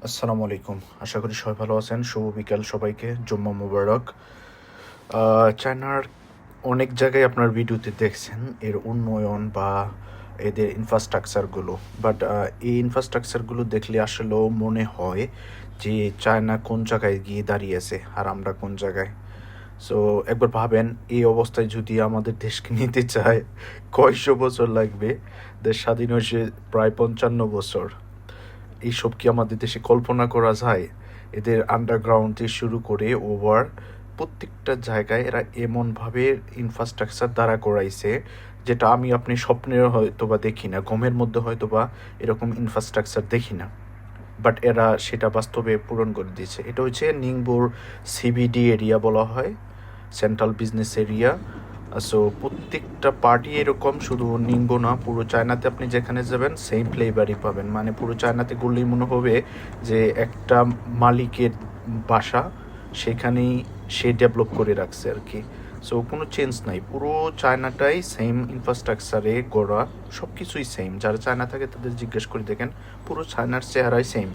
আসসালামু আলাইকুম। আশা করি সবাই ভালো আছেন। শুভ বিকাল সবাইকে। জুম্মা মুবারক। চায়নার অনেক জায়গায় আপনার ভিডিওতে দেখছেন এর উন্নয়ন বা এদের ইনফ্রাস্ট্রাকচারগুলো। বাট এই ইনফ্রাস্ট্রাকচারগুলো দেখলে আসলেও মনে হয় যে চায়না কোন জায়গায় গিয়ে দাঁড়িয়েছে আর আমরা কোন জায়গায়। সো একবার ভাবেন, এই অবস্থায় যদি আমাদের দেশকে নিতে চায় কয়শো বছর লাগবে। দেশ স্বাধীন হয়েছে প্রায় ৫৫ বছর। এইসব কি আমাদের দেশে কল্পনা করা যায়? এদের আন্ডারগ্রাউন্ড থেকে শুরু করে ওভার প্রত্যেকটা জায়গায় এরা এমনভাবে ইনফ্রাস্ট্রাকচার দাঁড়া করাইছে, যেটা আমি আপনি স্বপ্নের হয়তো বা দেখি না, ঘুমের মধ্যে হয়তো বা এরকম ইনফ্রাস্ট্রাকচার দেখি না। বাট এরা সেটা বাস্তবে পূরণ করে দিয়েছে। এটা হচ্ছে নিংবোর সিবিডি এরিয়া বলা হয়, সেন্ট্রাল বিজনেস এরিয়া। সো প্রত্যেকটা পার্টি এরকম, শুধু নিংবো না, পুরো চায়নাতে আপনি যেখানে যাবেন সেম ফ্লেভারই পাবেন। মানে পুরো চায়নাতে ঘুরলেই মনে হবে যে একটা মালিকের বাসা, সেখানেই সে ডেভেলপ করে রাখছে আর কি। সো কোনো চেঞ্জ নাই, পুরো চায়নাটাই সেম ইনফ্রাস্ট্রাকচারে গড়া, সব কিছুই সেম। যারা চায়না থাকে তাদের জিজ্ঞেস করে দেখেন, পুরো চায়নার চেহারাই সেম।